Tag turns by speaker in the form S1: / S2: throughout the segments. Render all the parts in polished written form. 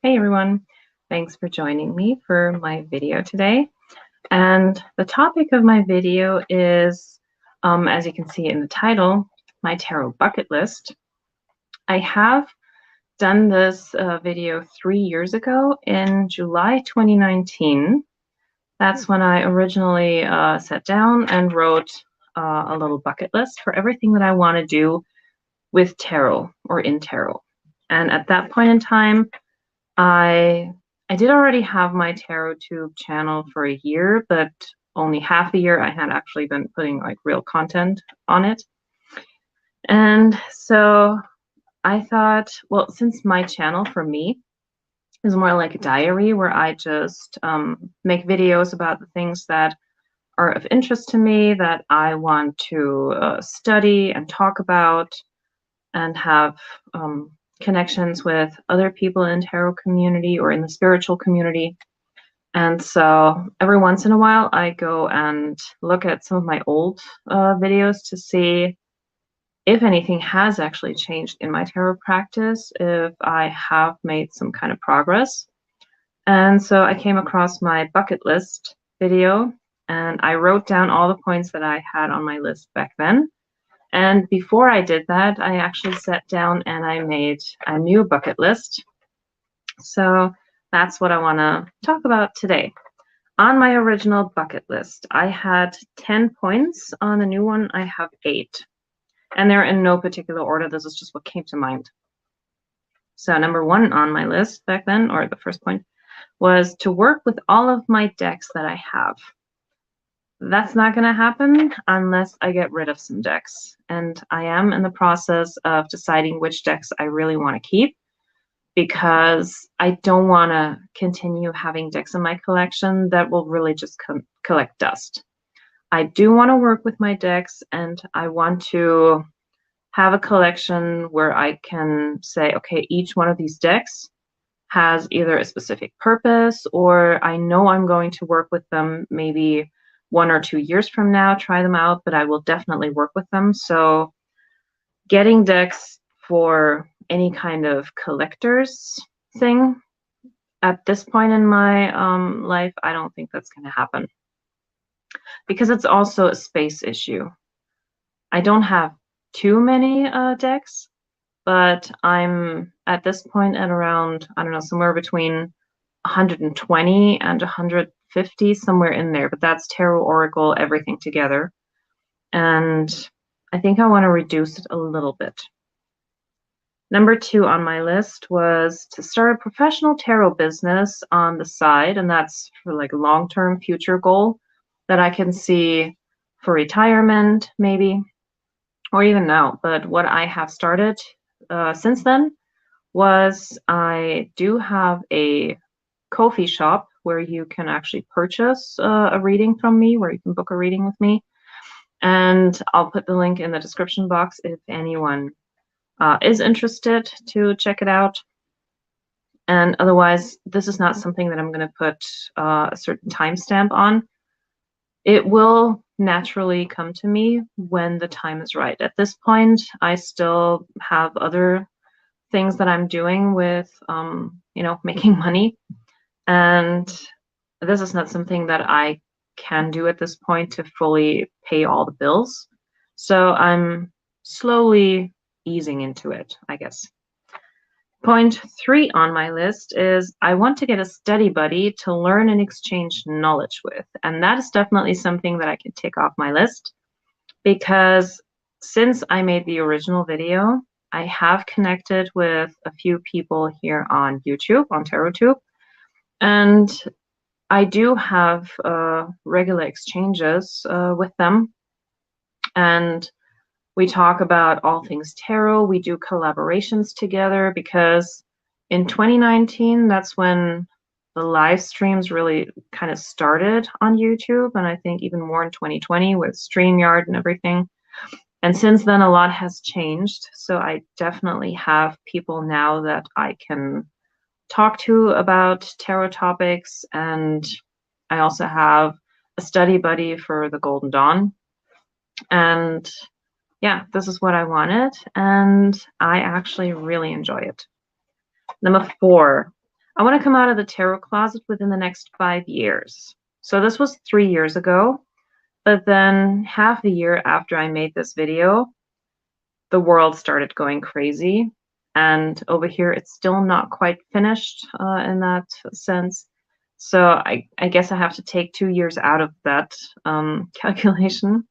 S1: Hey everyone, thanks for joining me for my video today. And the topic of my video is, as you can see in the title, my tarot bucket list. I have done this video 3 years ago in July 2019. That's when I originally sat down and wrote a little bucket list for everything that I want to do with tarot or in tarot. And at that point in time, I did already have my tarot tube channel for a year, but only half a year I had actually been putting like real content on it. And so I thought, well, since my channel for me is more like a diary where I just make videos about the things that are of interest to me, that I want to study and talk about and have connections with other people in tarot community or in the spiritual community. And so every once in a while, I go and look at some of my old videos to see if anything has actually changed in my tarot practice, if I have made some kind of progress. And so I came across my bucket list video, and I wrote down all the points that I had on my list back then. And before I did that, I actually sat down and I made a new bucket list. So that's what I want to talk about today. On my original bucket list, I had 10 points. On the new one, I have 8. And they're in no particular order. This is just what came to mind. So number 1 on my list back then, or the first point, was to work with all of my decks that I have. That's not going to happen unless I get rid of some decks. And I am in the process of deciding which decks I really want to keep, because I don't want to continue having decks in my collection that will really just collect dust. I do want to work with my decks, and I want to have a collection where I can say, okay, each one of these decks has either a specific purpose, or I know I'm going to work with them maybe 1 or 2 years from now, try them out, but I will definitely work with them. So getting decks for any kind of collector's thing at this point in my life, I don't think that's going to happen, because it's also a space issue. I don't have too many decks, but I'm at this point at around, I don't know, somewhere between 120 and 150, somewhere in there, but that's tarot, oracle, everything together. And I think I want to reduce it a little bit. Number 2 on my list was to start a professional tarot business on the side, and that's for like a long-term future goal that I can see for retirement maybe, or even now. But what I have started since then was I do have a Ko-fi shop where you can actually purchase a reading from me, where you can book a reading with me. And I'll put the link in the description box if anyone is interested to check it out. And otherwise, this is not something that I'm going to put a certain timestamp on. It will naturally come to me when the time is right. At this point, I still have other things that I'm doing with, making money. And this is not something that I can do at this point to fully pay all the bills. So I'm slowly easing into it, I guess. Point 3 on my list is I want to get a study buddy to learn and exchange knowledge with. And that is definitely something that I can tick off my list, because since I made the original video, I have connected with a few people here on YouTube, on TarotTube, and I do have regular exchanges with them. And we talk about all things tarot. We do collaborations together, because in 2019, that's when the live streams really kind of started on YouTube, and I think even more in 2020 with StreamYard and everything. And since then, a lot has changed. So I definitely have people now that I can talk to about tarot topics, and I also have a study buddy for the Golden Dawn. And yeah, this is what I wanted, and I actually really enjoy it. Number 4, I want to come out of the tarot closet within the next 5 years. So this was 3 years ago, but then half a year after I made this video, the world started going crazy. And over here, it's still not quite finished in that sense. So I guess I have to take 2 years out of that calculation.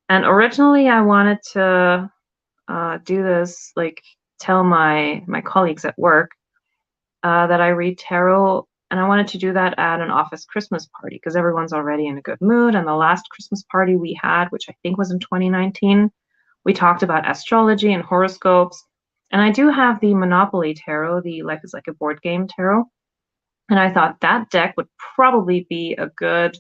S1: And originally, I wanted to do this, like tell my colleagues at work that I read tarot, and I wanted to do that at an office Christmas party because everyone's already in a good mood. And the last Christmas party we had, which I think was in 2019, we talked about astrology and horoscopes. And I do have the Monopoly tarot, the Life is Like a Board Game tarot. And I thought that deck would probably be a good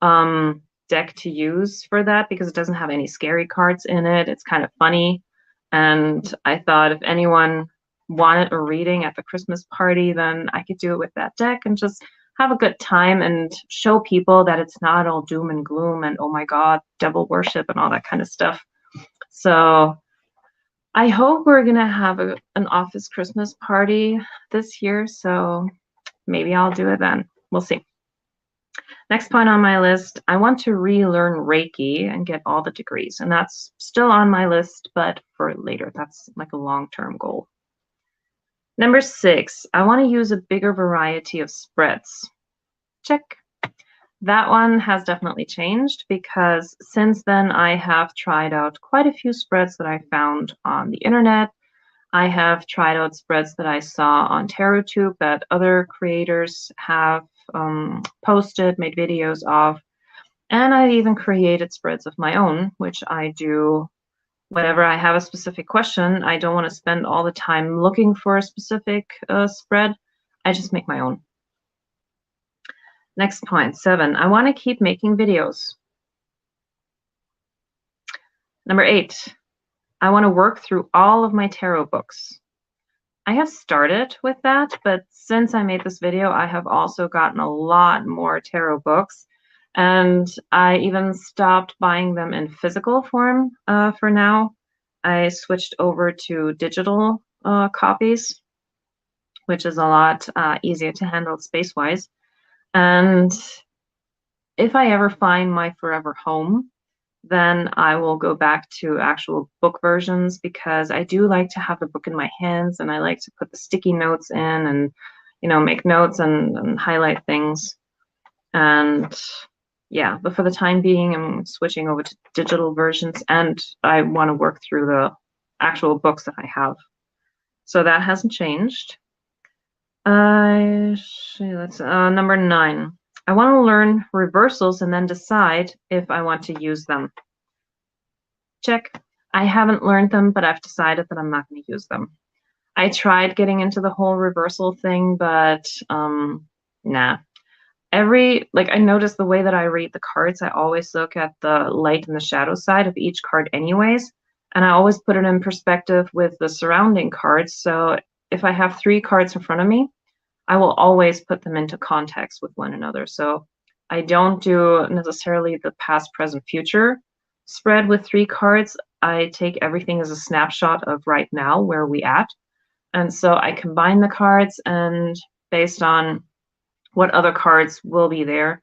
S1: deck to use for that because it doesn't have any scary cards in it. It's kind of funny. And I thought if anyone wanted a reading at the Christmas party, then I could do it with that deck and just have a good time and show people that it's not all doom and gloom and oh my God, devil worship and all that kind of stuff. So I hope we're gonna have an office Christmas party this year. So maybe I'll do it then. We'll see. Next point on my list, I want to relearn Reiki and get all the degrees. And that's still on my list, but for later. That's like a long-term goal. Number 6, I want to use a bigger variety of spreads. Check. That one has definitely changed because since then I have tried out quite a few spreads that I found on the internet. I have tried out spreads that I saw on TarotTube that other creators have posted, made videos of, and I even created spreads of my own, which I do whenever I have a specific question. I don't want to spend all the time looking for a specific spread. I just make my own. Next point, 7, I want to keep making videos. Number 8, I want to work through all of my tarot books. I have started with that, but since I made this video, I have also gotten a lot more tarot books, and I even stopped buying them in physical form for now. I switched over to digital copies, which is a lot easier to handle space-wise. And if I ever find my forever home, then I will go back to actual book versions because I do like to have the book in my hands and I like to put the sticky notes in and, you know, make notes and highlight things. And yeah, but for the time being, I'm switching over to digital versions and I want to work through the actual books that I have. So that hasn't changed. Number 9. I want to learn reversals and then decide if I want to use them. Check. I haven't learned them, but I've decided that I'm not going to use them. I tried getting into the whole reversal thing, but nah. I noticed the way that I read the cards, I always look at the light and the shadow side of each card anyways, and I always put it in perspective with the surrounding cards. So if I have 3 cards in front of me, I will always put them into context with one another. So I don't do necessarily the past, present, future spread with 3 cards. I take everything as a snapshot of right now, where we at. And so I combine the cards, and based on what other cards will be there,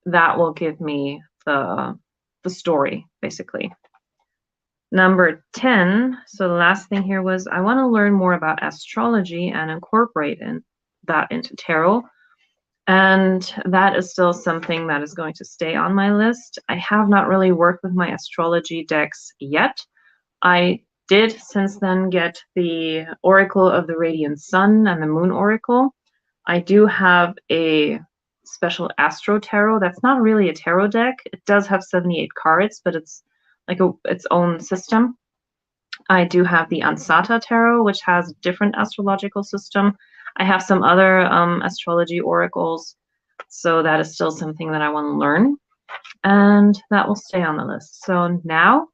S1: that will give me the story, basically. Number 10, so the last thing here was I want to learn more about astrology and incorporate that into tarot. And that is still something that is going to stay on my list. I have not really worked with my astrology decks yet. I did since then get the Oracle of the Radiant Sun and the Moon Oracle. I do have a special Astro Tarot. That's not really a tarot deck. It does have 78 cards, but it's like its own system. I do have the Ansata Tarot, which has a different astrological system. I have some other astrology oracles, so that is still something that I want to learn, and that will stay on the list. So now,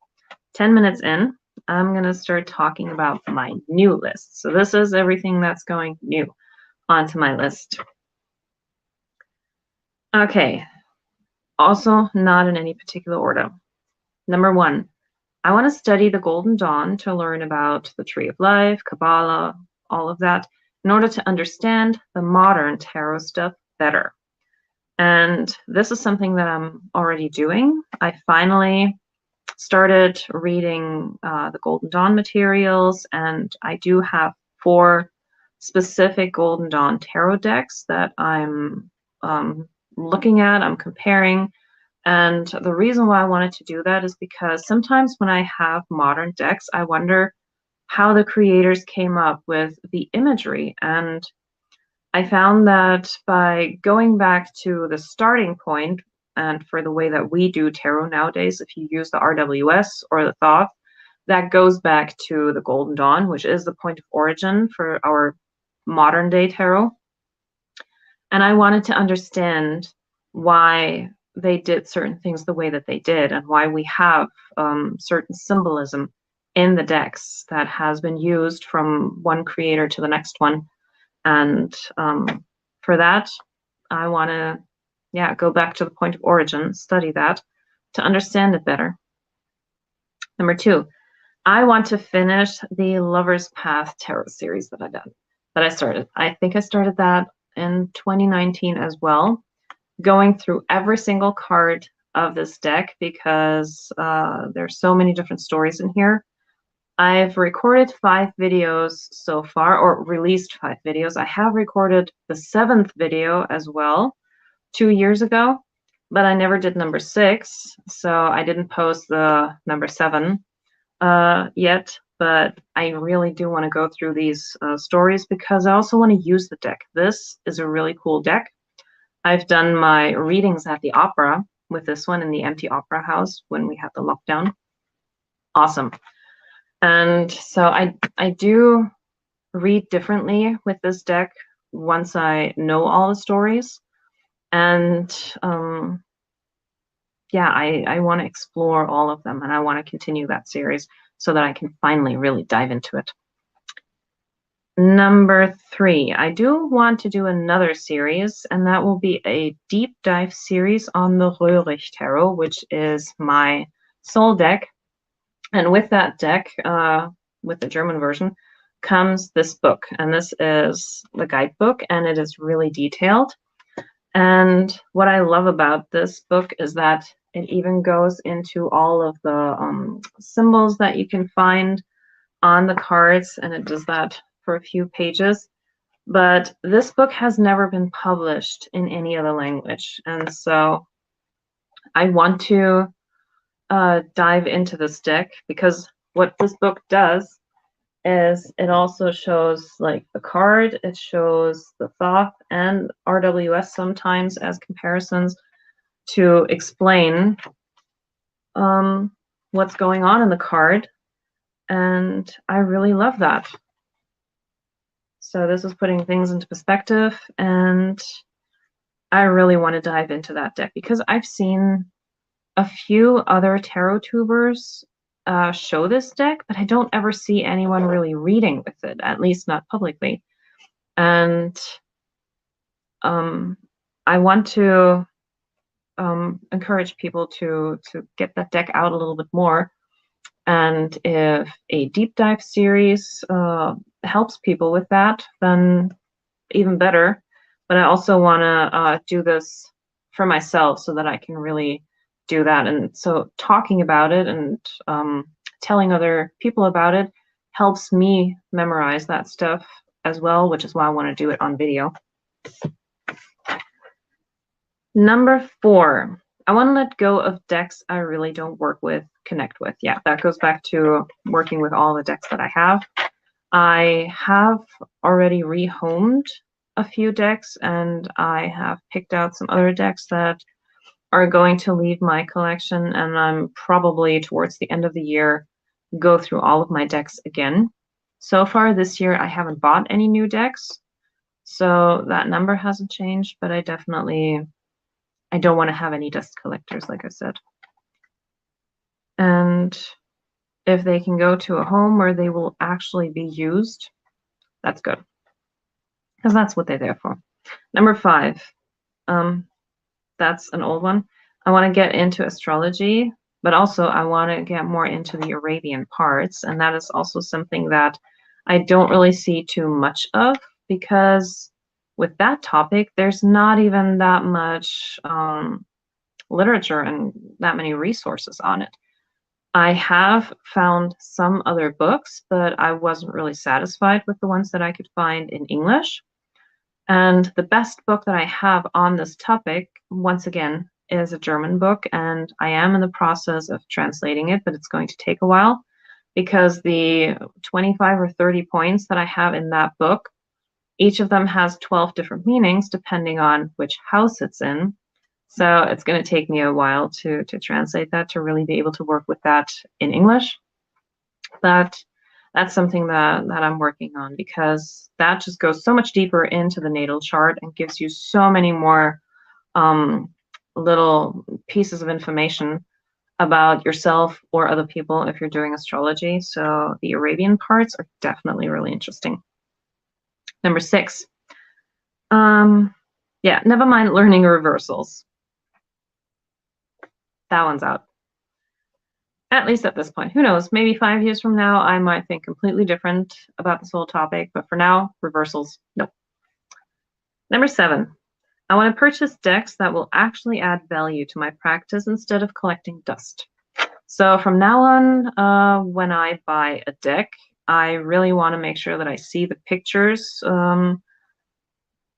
S1: 10 minutes in, I'm going to start talking about my new list. So this is everything that's going new onto my list. Okay, also not in any particular order. Number 1, I want to study the Golden Dawn to learn about the Tree of Life, Kabbalah, all of that. in order to understand the modern tarot stuff better. And this is something that I'm already doing. I finally started reading the Golden Dawn materials, and I do have 4 specific Golden Dawn tarot decks that I'm looking at, I'm comparing. And the reason why I wanted to do that is because sometimes when I have modern decks, I wonder how the creators came up with the imagery. And I found that by going back to the starting point, and for the way that we do tarot nowadays, if you use the RWS or the Thoth, that goes back to the Golden Dawn, which is the point of origin for our modern day tarot. And I wanted to understand why they did certain things the way that they did, and why we have certain symbolism in the decks that has been used from one creator to the next one. And for that, I want to, go back to the point of origin, study that to understand it better. Number 2, I want to finish the Lover's Path Tarot series that I started. I think I started that in 2019 as well, going through every single card of this deck because there's so many different stories in here. I've recorded 5 videos so far, or released 5 videos. I have recorded the 7th video as well 2 years ago, but I never did number 6, so I didn't post the number 7 yet. But I really do want to go through these stories because I also want to use the deck. This is a really cool deck. I've done my readings at the opera with this one in the empty opera house when we had the lockdown. Awesome. And so I do read differently with this deck once I know all the stories. And I want to explore all of them, and I want to continue that series so that I can finally really dive into it. Number 3, I do want to do another series, and that will be a deep dive series on the Röhrig Tarot, which is my soul deck. And with that deck, with the German version, comes this book. And this is the guidebook, and it is really detailed. And what I love about this book is that it even goes into all of the symbols that you can find on the cards, and it does that for a few pages. But this book has never been published in any other language. And so I want to dive into this deck, because what this book does is it also shows like the card, it shows the Thoth and RWS sometimes as comparisons to explain what's going on in the card, and I really love that. So this is putting things into perspective, and I really want to dive into that deck because I've seen a few other tarot tubers show this deck, but I don't ever see anyone really reading with it, at least not publicly. And I want to encourage people to get that deck out a little bit more. And if a deep dive series helps people with that, then even better. But I also want to do this for myself so that I can really do that. And so talking about it and telling other people about it helps me memorize that stuff as well, which is why I want to do it on video. Number 4, I want to let go of decks I really don't connect with. Yeah, that goes back to working with all the decks that I have. I have already rehomed a few decks, and I have picked out some other decks that are going to leave my collection, and I'm probably towards the end of the year go through all of my decks again. So far this year I haven't bought any new decks, so that number hasn't changed, but I don't want to have any dust collectors, like I said. And if they can go to a home where they will actually be used, that's good, because that's what they're there for. Number 5, that's an old one. I want to get into astrology, but also I want to get more into the Arabian parts, and that is also something that I don't really see too much of because with that topic, there's not even that much literature and that many resources on it. I have found some other books, but I wasn't really satisfied with the ones that I could find in English. And the best book that I have on this topic, once again, is a German book, and I am in the process of translating it, but it's going to take a while because the 25 or 30 points that I have in that book, each of them has 12 different meanings depending on which house it's in. So it's going to take me a while to translate that, to really be able to work with that in English. But that's something that I'm working on, because that just goes so much deeper into the natal chart and gives you so many more little pieces of information about yourself or other people if you're doing astrology. So the Arabian parts are definitely really interesting. Number 6. Yeah, never mind learning reversals. That one's out. At least at this point. Who knows? Maybe 5 years from now, I might think completely different about this whole topic. But for now, reversals, nope. Number 7. I want to purchase decks that will actually add value to my practice instead of collecting dust. So from now on, when I buy a deck, I really want to make sure that I see the pictures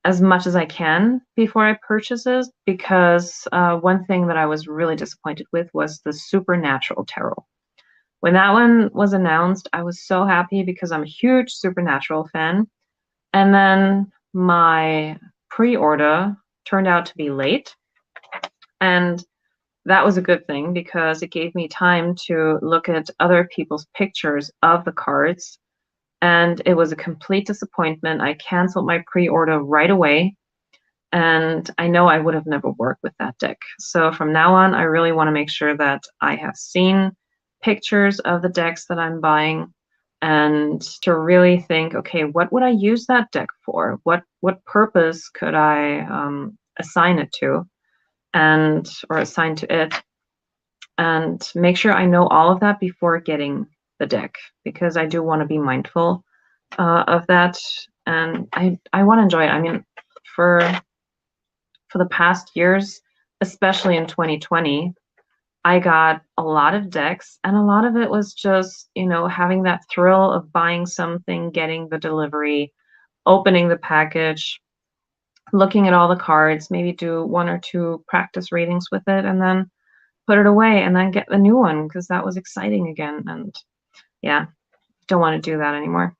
S1: as much as I can before I purchase it, because one thing that I was really disappointed with was the Supernatural Tarot. When that one was announced, I was so happy because I'm a huge Supernatural fan. And then my pre-order turned out to be late. And that was a good thing because it gave me time to look at other people's pictures of the cards. And it was a complete disappointment. I canceled my pre-order right away, and I know I would have never worked with that deck. So from now on, I really want to make sure that I have seen pictures of the decks that I'm buying, and to really think, okay, what would I use that deck for? What purpose could I assign it to, or assign to it, and make sure I know all of that before getting the deck, because I do want to be mindful of that, and I want to enjoy it. I mean, for the past years, especially in 2020, I got a lot of decks, and a lot of it was just, having that thrill of buying something, getting the delivery, opening the package, looking at all the cards, maybe do 1 or 2 practice readings with it, and then put it away, and then get the new one, because that was exciting again. And yeah, don't want to do that anymore.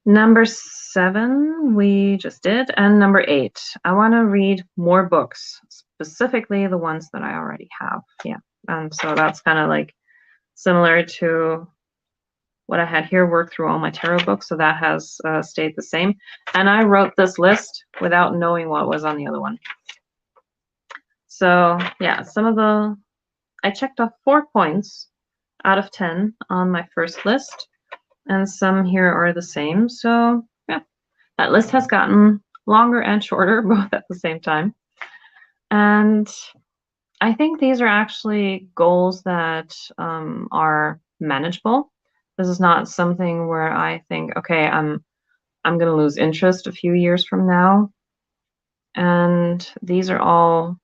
S1: Number 7, we just did. And number 8, I want to read more books, specifically the ones that I already have. Yeah. So that's kind of like similar to what I had here, work through all my tarot books. So that has stayed the same. And I wrote this list without knowing what was on the other one. So yeah, I checked off 4 points out of 10 on my first list, and some here are the same. So yeah, that list has gotten longer and shorter both at the same time. And I think these are actually goals that are manageable. This is not something where I think, okay, I'm going to lose interest a few years from now. And these are all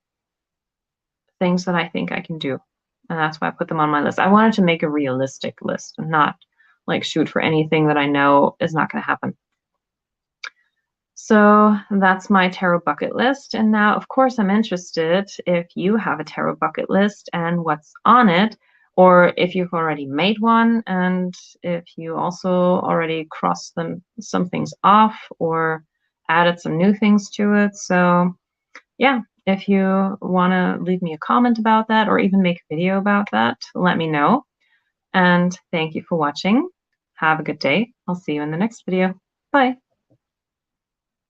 S1: things that I think I can do. And that's why I put them on my list. I wanted to make a realistic list and not like shoot for anything that I know is not going to happen. So that's my tarot bucket list. And now, of course, I'm interested if you have a tarot bucket list and what's on it, or if you've already made one, and if you also already crossed some things off or added some new things to it. So yeah, if you want to leave me a comment about that or even make a video about that, let me know. And thank you for watching. Have a good day. I'll see you in the next video. Bye.